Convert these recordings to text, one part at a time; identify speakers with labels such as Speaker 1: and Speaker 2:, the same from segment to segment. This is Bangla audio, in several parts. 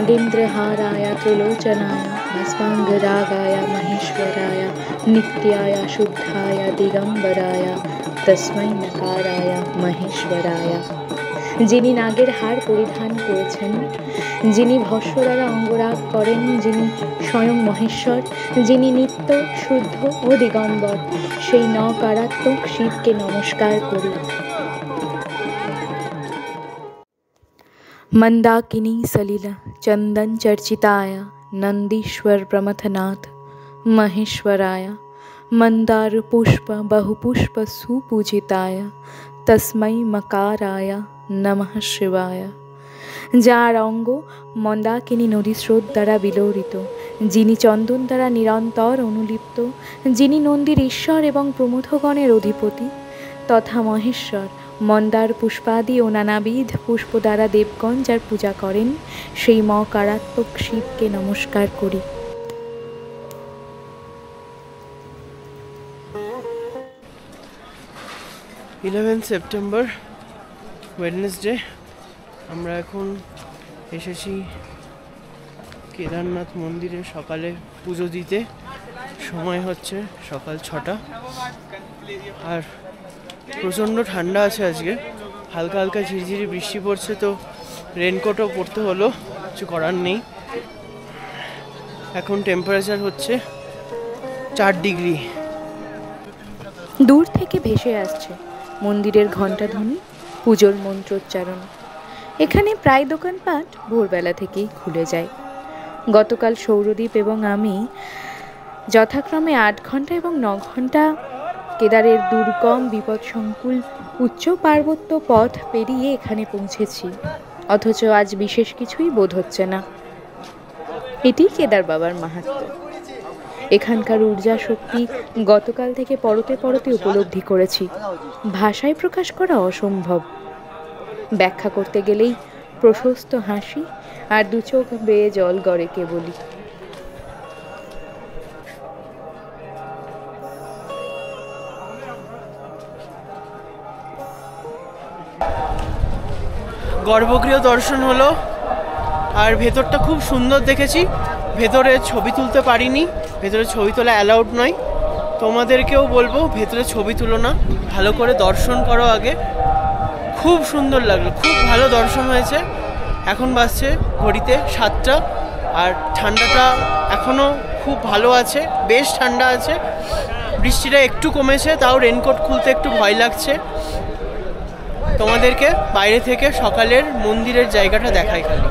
Speaker 1: नागेन्द्रहाराय त्रिलोचनाय भस्माङ्गरागाय महेश्वराय नित्याय शुद्धाय दिगम्बराय तस्मै नकाराय महेश्वराय। যিনি নাগের হার পরিধান করেছেন, যিনি ভস্ম দ্বারা অঙ্গরাগ করেন, যিনি স্বয়ং মহেশ্বর, যিনি নিত্য শুদ্ধ ও দিগম্বর, সেই নকারাত্মক শিবকে নমস্কার করি। मंदाकिनी सलिल चंदन चर्चिताय नंदीश्वर प्रमथनाथ महेश्वराय मंदार पुष्प बहुपुष्प सुपूजिताय तस्मै मकाराय नमः शिवाय। যার অঙ্গ মন্দাকিনী নদী স্রোত দ্বারা বিলোড়িত, যিনি চন্দন দ্বারা নিরন্তর অনুলিপ্ত, যিনি নন্দীর ঈশ্বর এবং প্রমথগণের অধিপতি তথা মহেশ্বর, মন্দার পুষ্পাদি ও নানাবিধ পুষ্প দ্বারা দেবগণ যার পূজা করেন, সেই মকারাত্মক শিবকে নমস্কার করি।
Speaker 2: September Wednesday. আমরা এখন এসেছি কেদারনাথ মন্দিরে সকালে পুজো দিতে। সময় হচ্ছে সকাল 6টা, আর প্রচণ্ড ঠান্ডা আছে আজকে। হালকা হালকা ঝিরিঝিরি বৃষ্টি পড়ছে, তো রেনকোটও পরতে হলো, কিছু করার নেই। এখন টেম্পারেচার হচ্ছে 4 ডিগ্রি।
Speaker 1: দূর থেকে ভেসে আসছে মন্দিরের ঘণ্টাধ্বনি, পুজোর মন্ত্রোচ্চারণ। এখানে প্রায় দোকানপাট ভোরবেলা থেকেই খুলে যায়। গতকাল সৌরদীপ এবং আমি যথাক্রমে 8 ঘন্টা এবং 9 ঘন্টা কেদারের দুর্গম বিপদসংকুল উচ্চ পার্বত্য পথ পেরিয়ে এখানে পৌঁছেছি, অথচ আজ বিশেষ কিছুই বোধ হচ্ছে না। এটি কেদার বাবার মাহাত্ম্য। এখানকার ঊর্জা শক্তি গতকাল থেকে পরতে পরতে উপলব্ধি করেছি, ভাষায় প্রকাশ করা অসম্ভব। ব্যাখ্যা করতে গেলেই প্রশস্ত হাসি আর 2 চোখ বেয়ে জল গড়ে কেবলই।
Speaker 2: গর্ভগৃহ দর্শন হলো, আর ভেতরটা খুব সুন্দর দেখেছি। ভেতরে ছবি তুলতে পারিনি, ভেতরে ছবি তোলা অ্যালাউড নয়। তোমাদেরকেও বলবো ভেতরে ছবি তুলো না, ভালো করে দর্শন করো আগে। খুব সুন্দর লাগলো, খুব ভালো দর্শন হয়েছে। এখন বাজছে ঘড়িতে 7টা, আর ঠান্ডাটা এখনও খুব ভালো আছে, বেশ ঠান্ডা আছে। বৃষ্টিটা একটু কমেছে, তাও রেনকোট খুলতে একটু ভয় লাগছে। তোমাদেরকে বাইরে থেকে সকালের মন্দিরের জায়গাটা দেখাই খালি।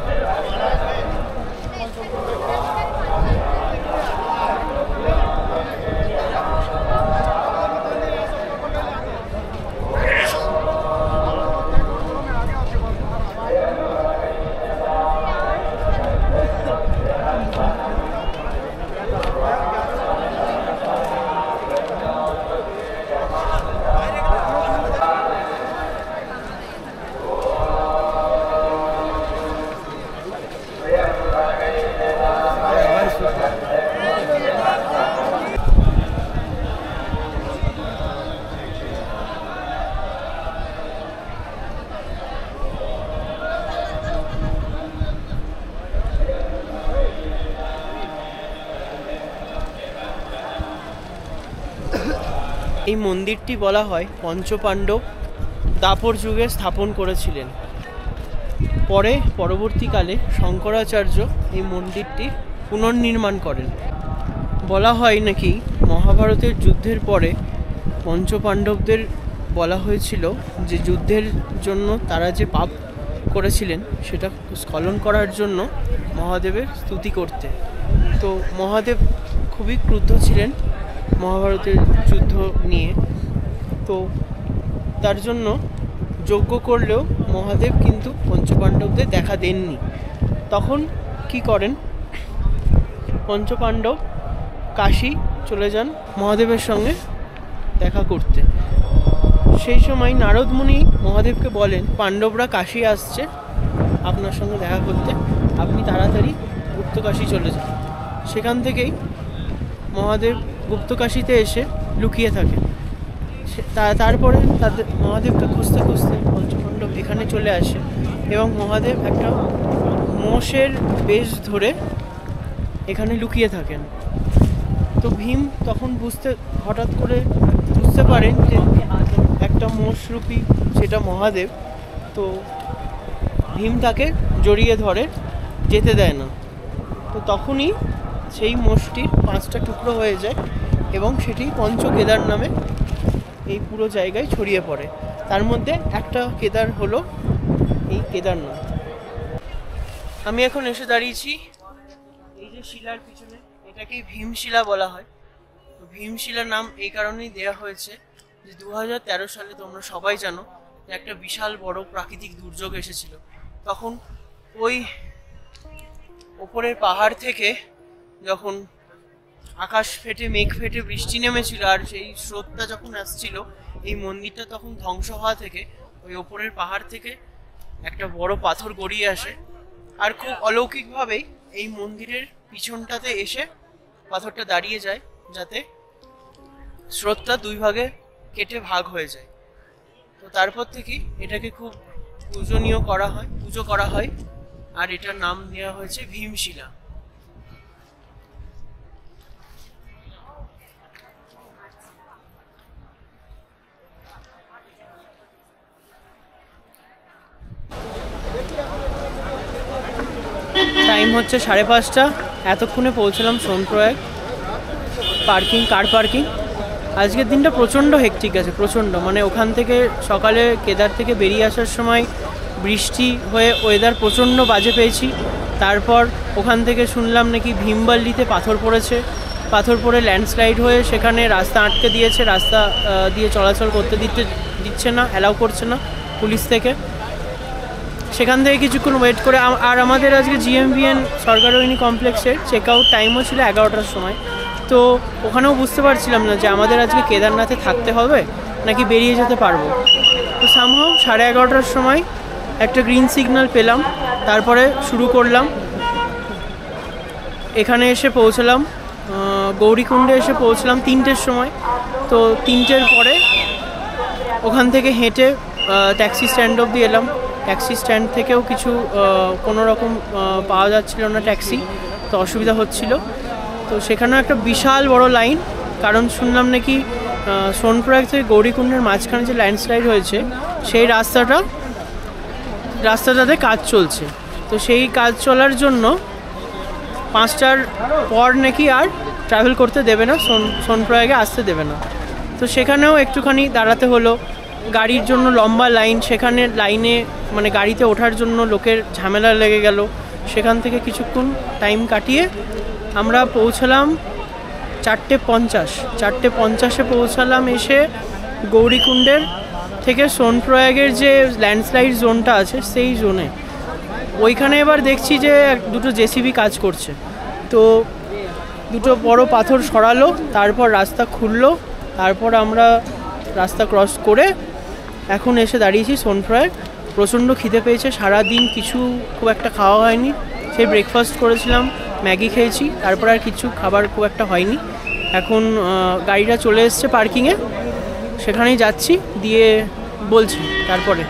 Speaker 2: এই মন্দিরটি বলা হয় পঞ্চপাণ্ডব দাপর যুগে স্থাপন করেছিলেন। পরবর্তীকালে শঙ্করাচার্য এই মন্দিরটির পুনর্নির্মাণ করেন। বলা হয় নাকি মহাভারতের যুদ্ধের পরে পঞ্চপাণ্ডবদের বলা হয়েছিল যে যুদ্ধের জন্য তারা যে পাপ করেছিলেন সেটা স্খলন করার জন্য মহাদেবের স্তুতি করতে। তো মহাদেব খুবই ক্রুদ্ধ ছিলেন মহাভারতের যুদ্ধ নিয়ে, তো তার জন্য যজ্ঞ করলেও মহাদেব কিন্তু পঞ্চপাণ্ডবদের দেখা দেননি। তখন কি করেন, পঞ্চপাণ্ডব কাশী চলে যান মহাদেবের সঙ্গে দেখা করতে। সেই সময় নারদ মুনি মহাদেবকে বলেন, পাণ্ডবরা কাশী আসছে আপনার সঙ্গে দেখা করতে, আপনি তাড়াতাড়ি গুপ্তকাশী চলে যান। সেখান থেকেই মহাদেব গুপ্তকাশীতে এসে লুকিয়ে থাকে। তারপরে মহাদেবকে খুঁজতে খুঁজতে পঞ্চপাণ্ডব এখানে চলে আসে এবং মহাদেব একটা মোষের বেশ ধরে এখানে লুকিয়ে থাকেন। তো ভীম তখন হঠাৎ করে বুঝতে পারেন যে একটা মোষরূপী সেটা মহাদেব। তো ভীম তাকে জড়িয়ে ধরে, যেতে দেয় না। তো তখনই সেই মোষটির 5টা টুকরো হয়ে যায় এবং সেটি পঞ্চকেদার নামে এই পুরো জায়গায় ছড়িয়ে পড়ে। তার মধ্যে একটা কেদার হলো এই কেদারনাথ। আমি এখন এসে দাঁড়িয়েছি এই যে শিলার পিছনে, এটাকেই ভীমশিলা বলা হয়। তো ভীমশিলা নাম এই কারণেই দেওয়া হয়েছে যে 2013 সালে তোমরা সবাই জানো যে একটা বিশাল বড় প্রাকৃতিক দুর্যোগ এসেছিল। তখন ওই ওপরের পাহাড় থেকে যখন আকাশ ফেটে মেঘ ফেটে বৃষ্টি নেমেছিল আর সেই স্রোতটা যখন আসছিল, এই মন্দিরটা তখন ধ্বংস হওয়া থেকে ওই ওপরের পাহাড় থেকে একটা বড় পাথর গড়িয়ে আসে। আর খুব অলৌকিকভাবেই এই মন্দিরের পিছনটাতে এসে পাথরটা দাঁড়িয়ে যায়, যাতে স্রোতটা 2 ভাগে কেটে ভাগ হয়ে যায়। তো তারপর থেকেই এটাকে খুব পুজো করা হয় আর এটার নাম দেওয়া হয়েছে ভীমশিলা। টাইম হচ্ছে 5:30। এতক্ষণে পৌঁছলাম সোনপ্রয়াগ কার পার্কিং। আজকের দিনটা প্রচণ্ড হেক্টিক আছে, প্রচণ্ড। মানে ওখান থেকে সকালে কেদার থেকে বেরিয়ে আসার সময় বৃষ্টি হয়ে ওয়েদার প্রচণ্ড বাজে পেয়েছি। তারপর ওখান থেকে শুনলাম নাকি ভীমবাল্লিতে পাথর পড়ে ল্যান্ডস্লাইড হয়ে সেখানে রাস্তা আটকে দিয়েছে, রাস্তা দিয়ে চলাচল করতে দিচ্ছে না, অ্যালাউ করছে না পুলিশ থেকে। সেখান থেকে কিছুক্ষণ ওয়েট করে আর আমাদের আজকে GMVN সরকারবাহিনী কমপ্লেক্সের চেক আউট টাইমও ছিল 11টার সময়। তো ওখানেও বুঝতে পারছিলাম না যে আমাদের আজকে কেদারনাথে থাকতে হবে নাকি বেরিয়ে যেতে পারবো। তো সামহাও 11:30টার সময় একটা গ্রিন সিগন্যাল পেলাম, তারপরে শুরু করলাম। এখানে এসে পৌঁছলাম গৌরীকুণ্ডে এসে পৌঁছলাম 3টের সময়। তো 3টের পরে ওখান থেকে হেঁটে ট্যাক্সি স্ট্যান্ড অবধি এলাম। ট্যাক্সি স্ট্যান্ড থেকেও কিছু কোনো রকম পাওয়া যাচ্ছিল না ট্যাক্সি, তো অসুবিধা হচ্ছিল। তো সেখানেও একটা বিশাল বড় লাইন, কারণ শুনলাম নাকি সোনপ্রয়াগ থেকে গৌরীকুণ্ডের মাঝখানে যে ল্যান্ডস্লাইড হয়েছে সেই রাস্তাটাতে কাজ চলছে। তো সেই কাজ চলার জন্য 5টার পর নাকি আর ট্রাভেল করতে দেবে না, সোনপ্রয়াগে আসতে দেবে না। তো সেখানেও একটুখানি দাঁড়াতে হলো, গাড়ির জন্য লম্বা লাইন। সেখানে লাইনে মানে গাড়িতে ওঠার জন্য লোকের ঝামেলা লেগে গেল। সেখান থেকে কিছুক্ষণ টাইম কাটিয়ে আমরা পৌঁছলাম 4:50 পৌঁছালাম। এসে গৌরীকুণ্ডের থেকে সোনপ্রয়াগের যে ল্যান্ডস্লাইড জোনটা আছে সেই জোনে ওইখানে এবার দেখছি যে 2টো JCB কাজ করছে। তো 2টো বড় পাথর সরালো, তারপর রাস্তা খুললো, তারপর আমরা রাস্তা ক্রস করে এখন এসে দাঁড়িয়েছি সোনপ্রয়াগ। প্রচণ্ড খিদে পেয়েছে, সারাদিন কিছু খুব একটা খাওয়া হয়নি। সেই ব্রেকফাস্ট করেছিলাম, ম্যাগি খেয়েছি, তারপর আর কিছু খাবার খুব একটা হয়নি। এখন গাড়িটা চলে এসছে পার্কিংয়ে, সেখানেই যাচ্ছি, দিয়ে বলছি তারপরে।